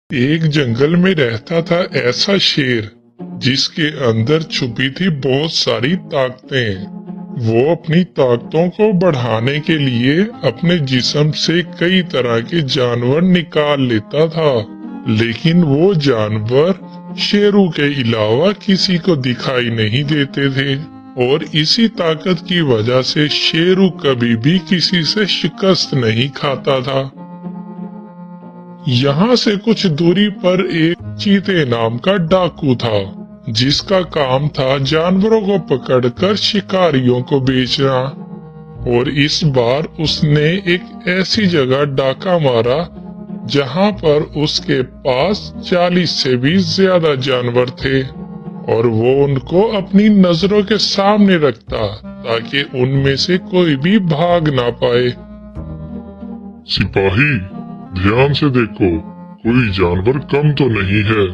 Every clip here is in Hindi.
एक जंगल में रहता था ऐसा शेर जिसके अंदर छुपी थी बहुत सारी ताकतें। वो अपनी ताकतों को बढ़ाने के लिए अपने जिस्म से कई तरह के जानवर निकाल लेता था, लेकिन वो जानवर शेरों के अलावा किसी को दिखाई नहीं देते थे और इसी ताकत की वजह से शेरू कभी भी किसी से शिकस्त नहीं खाता था। यहाँ से कुछ दूरी पर एक चीते नाम का डाकू था जिसका काम था जानवरों को पकड़कर शिकारियों को बेचना। और इस बार उसने एक ऐसी जगह डाका मारा जहाँ पर उसके पास 40 से भी ज्यादा जानवर थे और वो उनको अपनी नजरों के सामने रखता ताकि उनमें से कोई भी भाग ना पाए। सिपाही, ध्यान से देखो, कोई जानवर कम तो नहीं है।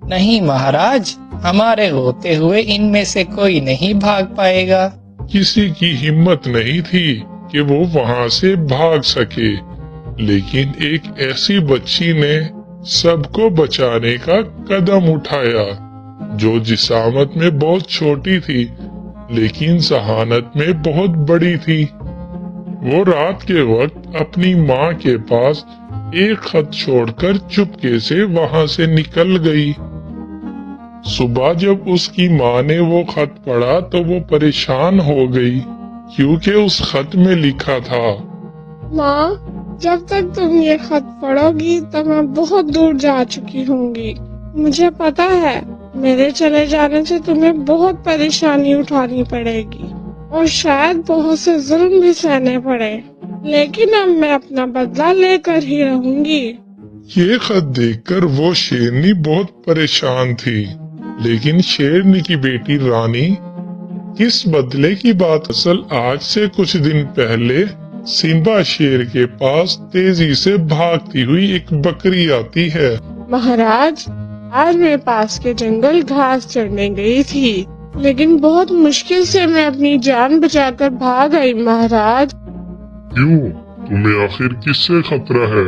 नहीं महाराज, हमारे होते हुए इनमें से कोई नहीं भाग पाएगा। किसी की हिम्मत नहीं थी कि वो वहाँ से भाग सके, लेकिन एक ऐसी बच्ची ने सबको बचाने का कदम उठाया जो जिसामत में बहुत छोटी थी लेकिन जहानत में बहुत बड़ी थी। वो रात के वक्त अपनी माँ के पास एक खत छोड़कर चुपके से वहाँ से निकल गई। सुबह जब उसकी माँ ने वो खत पढ़ा तो वो परेशान हो गई क्योंकि उस खत में लिखा था, माँ, जब तक तुम ये खत पढ़ोगी तो मैं बहुत दूर जा चुकी होंगी। मुझे पता है मेरे चले जाने से तुम्हें बहुत परेशानी उठानी पड़ेगी और शायद बहुत से जुल्म भी सहने पड़े, लेकिन अब मैं अपना बदला लेकर ही रहूंगी। ये खत देखकर वो शेरनी बहुत परेशान थी, लेकिन शेरनी की बेटी रानी इस बदले की बात असल आज से कुछ दिन पहले सिम्बा शेर के पास तेजी से भागती हुई एक बकरी आती है। महाराज, आज मेरे पास के जंगल घास चढ़ने गई थी, लेकिन बहुत मुश्किल से मैं अपनी जान बचाकर भाग आई। महाराज, क्यों? तुम्हें आखिर किससे खतरा है?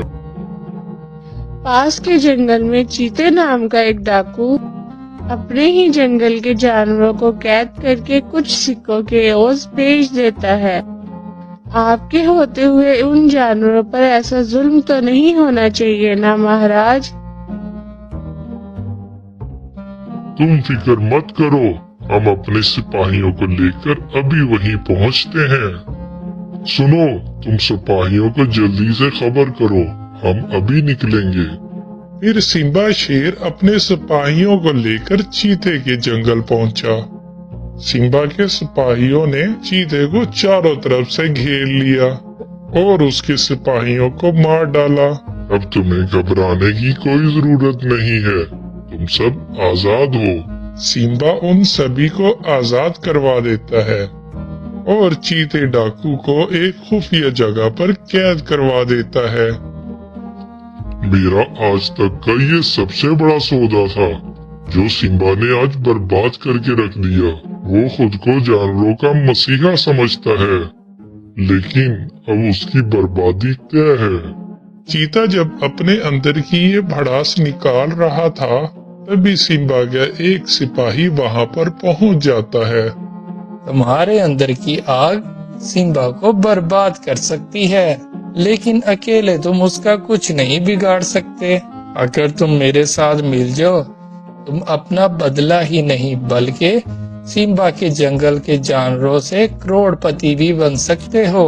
पास के जंगल में चीते नाम का एक डाकू अपने ही जंगल के जानवरों को कैद करके कुछ सिक्कों के एवज बेच देता है। आपके होते हुए उन जानवरों पर ऐसा जुल्म तो नहीं होना चाहिए ना महाराज? तुम फिक्र मत करो, हम अपने सिपाहियों को लेकर अभी वहीं पहुंचते हैं। सुनो, तुम सिपाहियों को जल्दी से खबर करो, हम अभी निकलेंगे। फिर सिम्बा शेर अपने सिपाहियों को लेकर चीते के जंगल पहुंचा। सिम्बा के सिपाहियों ने चीते को चारों तरफ से घेर लिया और उसके सिपाहियों को मार डाला। अब तुम्हें घबराने की कोई जरूरत नहीं है, तुम सब आजाद हो। सिम्बा उन सभी को आजाद करवा देता है और चीते डाकू को एक खुफिया जगह पर कैद करवा देता है। मेरा आज तक का ये सबसे बड़ा सौदा था जो सिम्बा ने आज बर्बाद करके रख दिया। वो खुद को जानवरों का मसीहा समझता है, लेकिन अब उसकी बर्बादी तय है। चीता जब अपने अंदर की ये भड़ास निकाल रहा था तभी सिम्बा का एक सिपाही वहाँ पर पहुँच जाता है। तुम्हारे अंदर की आग सिम्बा को बर्बाद कर सकती है, लेकिन अकेले तुम उसका कुछ नहीं बिगाड़ सकते। अगर तुम मेरे साथ मिल जाओ, तुम अपना बदला ही नहीं बल्कि सिम्बा के जंगल के जानवरों से करोड़पति भी बन सकते हो।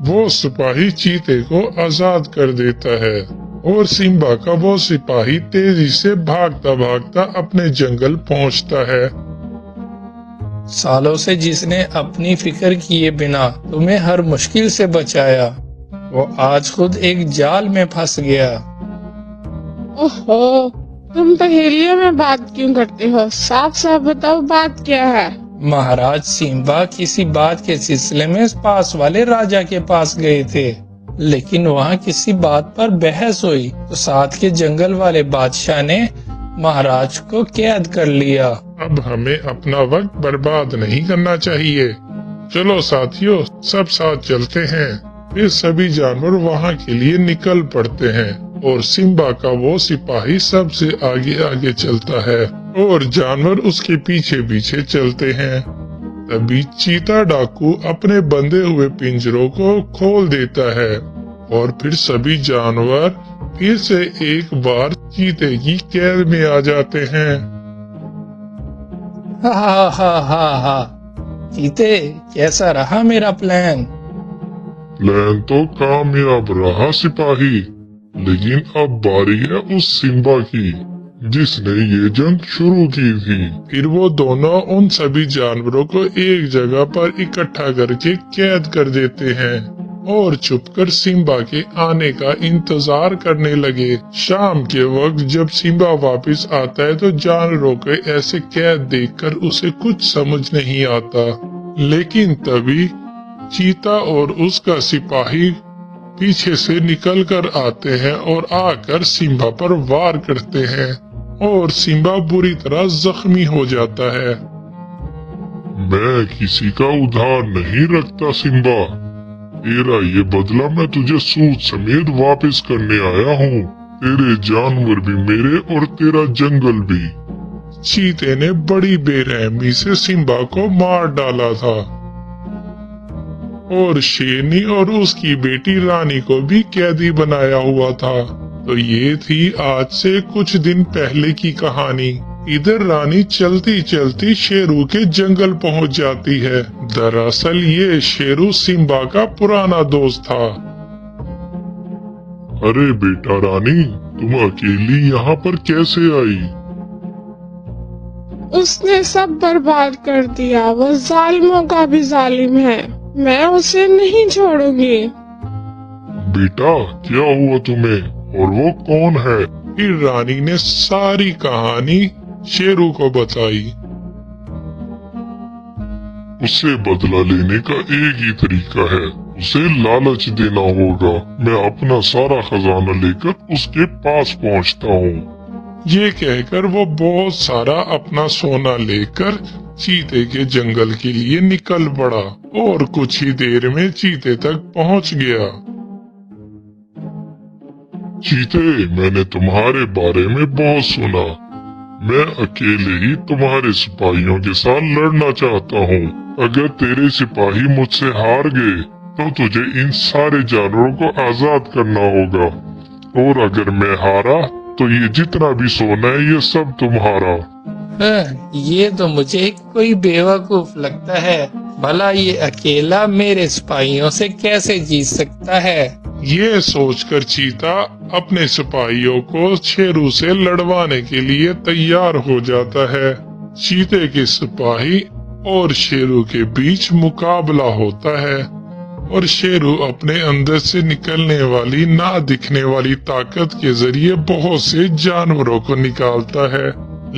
वो सिपाही चीते को आजाद कर देता है और सिम्बा का वो सिपाही तेजी से भागता भागता अपने जंगल पहुंचता है। सालों से जिसने अपनी फिक्र किए बिना तुम्हें हर मुश्किल से बचाया, वो आज खुद एक जाल में फंस गया। ओहो, तुम पहेलियों में बात क्यों करते हो? साफ साफ बताओ, बात क्या है? महाराज सिम्बा किसी बात के सिलसिले में पास वाले राजा के पास गए थे, लेकिन वहाँ किसी बात पर बहस हुई तो साथ के जंगल वाले बादशाह ने महाराज को कैद कर लिया। अब हमें अपना वक्त बर्बाद नहीं करना चाहिए। चलो साथियों, सब साथ चलते हैं। फिर सभी जानवर वहाँ के लिए निकल पड़ते हैं और सिम्बा का वो सिपाही सबसे आगे आगे चलता है और जानवर उसके पीछे पीछे चलते हैं। तभी चीता डाकू अपने बंधे हुए पिंजरों को खोल देता है और फिर सभी जानवर फिर से एक बार चीते की कैद में आ जाते हैं। हा हा हा हा हा। चीते, कैसा रहा मेरा प्लान? प्लान तो कामयाब रहा सिपाही, लेकिन अब बारी है उस सिम्बा की जिसने ये जंग शुरू की थी। फिर वो दोनों उन सभी जानवरों को एक जगह पर इकट्ठा करके कैद कर देते हैं और छुपकर सिम्बा के आने का इंतजार करने लगे। शाम के वक्त जब सिम्बा वापस आता है तो जानवरों के ऐसे कैद देखकर उसे कुछ समझ नहीं आता, लेकिन तभी चीता और उसका सिपाही पीछे से निकल कर आते हैं और आकर सिम्बा पर वार करते हैं और सिम्बा बुरी तरह जख्मी हो जाता है। मैं किसी का उधार नहीं रखता सिम्बा, तेरा ये बदला मैं तुझे सूद समेत वापस करने आया हूँ। तेरे जानवर भी मेरे और तेरा जंगल भी। चीते ने बड़ी बेरहमी से सिम्बा को मार डाला था और शेरनी और उसकी बेटी रानी को भी कैदी बनाया हुआ था। तो ये थी आज से कुछ दिन पहले की कहानी। इधर रानी चलती चलती शेरू के जंगल पहुंच जाती है। दरअसल ये शेरू सिम्बा का पुराना दोस्त था। अरे बेटा रानी, तुम अकेली यहाँ पर कैसे आई? उसने सब बर्बाद कर दिया। वो जालिमों का भी जालिम है, मैं उसे नहीं छोड़ूंगी। बेटा क्या हुआ तुम्हें, और वो कौन है? फिर रानी ने सारी कहानी शेरू को बताई। उससे बदला लेने का एक ही तरीका है, उसे लालच देना होगा। मैं अपना सारा खजाना लेकर उसके पास पहुंचता हूँ। ये कहकर वो बहुत सारा अपना सोना लेकर चीते के जंगल के लिए निकल पड़ा और कुछ ही देर में चीते तक पहुंच गया। चीते, मैंने तुम्हारे बारे में बहुत सुना। मैं अकेले ही तुम्हारे सिपाहियों के साथ लड़ना चाहता हूँ। अगर तेरे सिपाही मुझसे हार गए तो तुझे इन सारे जानवरों को आजाद करना होगा, और अगर मैं हारा तो ये जितना भी सोना है ये सब तुम्हारा। ये तो मुझे कोई बेवकूफ लगता है। भला ये अकेला मेरे सिपाहियों से कैसे जीत सकता है? ये सोचकर चीता अपने सिपाहियों को शेरू से लड़वाने के लिए तैयार हो जाता है। चीते के सिपाही और शेरू के बीच मुकाबला होता है और शेरू अपने अंदर से निकलने वाली ना दिखने वाली ताकत के जरिए बहुत से जानवरों को निकालता है,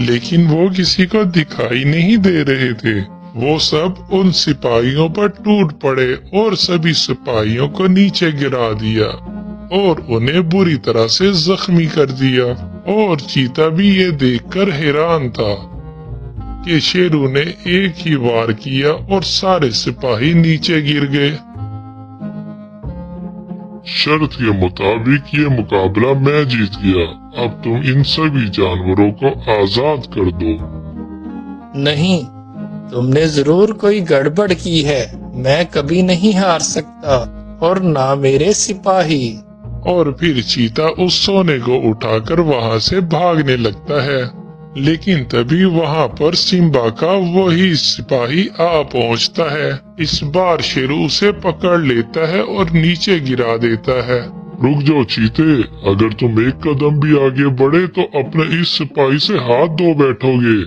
लेकिन वो किसी को दिखाई नहीं दे रहे थे। वो सब उन सिपाहियों पर टूट पड़े और सभी सिपाहियों को नीचे गिरा दिया और उन्हें बुरी तरह से जख्मी कर दिया। और चीता भी ये देखकर हैरान था कि शेरू ने एक ही वार किया और सारे सिपाही नीचे गिर गए। शर्त के मुताबिक ये मुकाबला मैं जीत गया। अब तुम इन सभी जानवरों को आजाद कर दो। नहीं, तुमने जरूर कोई गड़बड़ की है। मैं कभी नहीं हार सकता, और ना मेरे सिपाही। और फिर चीता उस सोने को उठाकर वहाँ से भागने लगता है, लेकिन तभी वहाँ पर सिम्बा का वही सिपाही आ पहुँचता है। इस बार शेरू उसे पकड़ लेता है और नीचे गिरा देता है। रुक जाओ चीते, अगर तुम एक कदम भी आगे बढ़े तो अपने इस सिपाही से हाथ धो बैठोगे।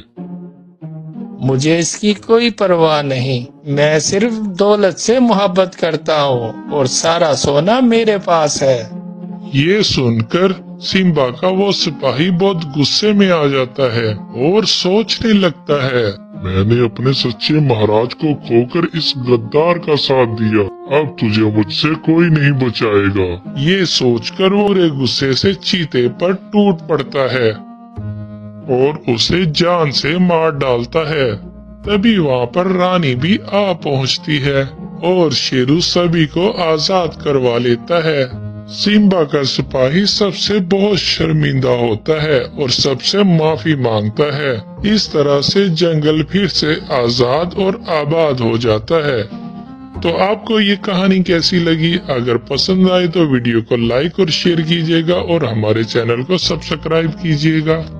मुझे इसकी कोई परवाह नहीं। मैं सिर्फ दौलत से मोहब्बत करता हूँ और सारा सोना मेरे पास है। ये सुनकर सिम्बा का वो सिपाही बहुत गुस्से में आ जाता है और सोचने लगता है, मैंने अपने सच्चे महाराज को खोकर इस गद्दार का साथ दिया। अब तुझे मुझसे कोई नहीं बचाएगा। ये सोचकर वो बुरे गुस्से से चीते पर टूट पड़ता है और उसे जान से मार डालता है। तभी वहाँ पर रानी भी आ पहुँचती है और शेरू सभी को आजाद करवा लेता है। सिम्बा का सिपाही सबसे बहुत शर्मिंदा होता है और सबसे माफी मांगता है। इस तरह से जंगल फिर से आजाद और आबाद हो जाता है। तो आपको ये कहानी कैसी लगी? अगर पसंद आए तो वीडियो को लाइक और शेयर कीजिएगा और हमारे चैनल को सब्सक्राइब कीजिएगा।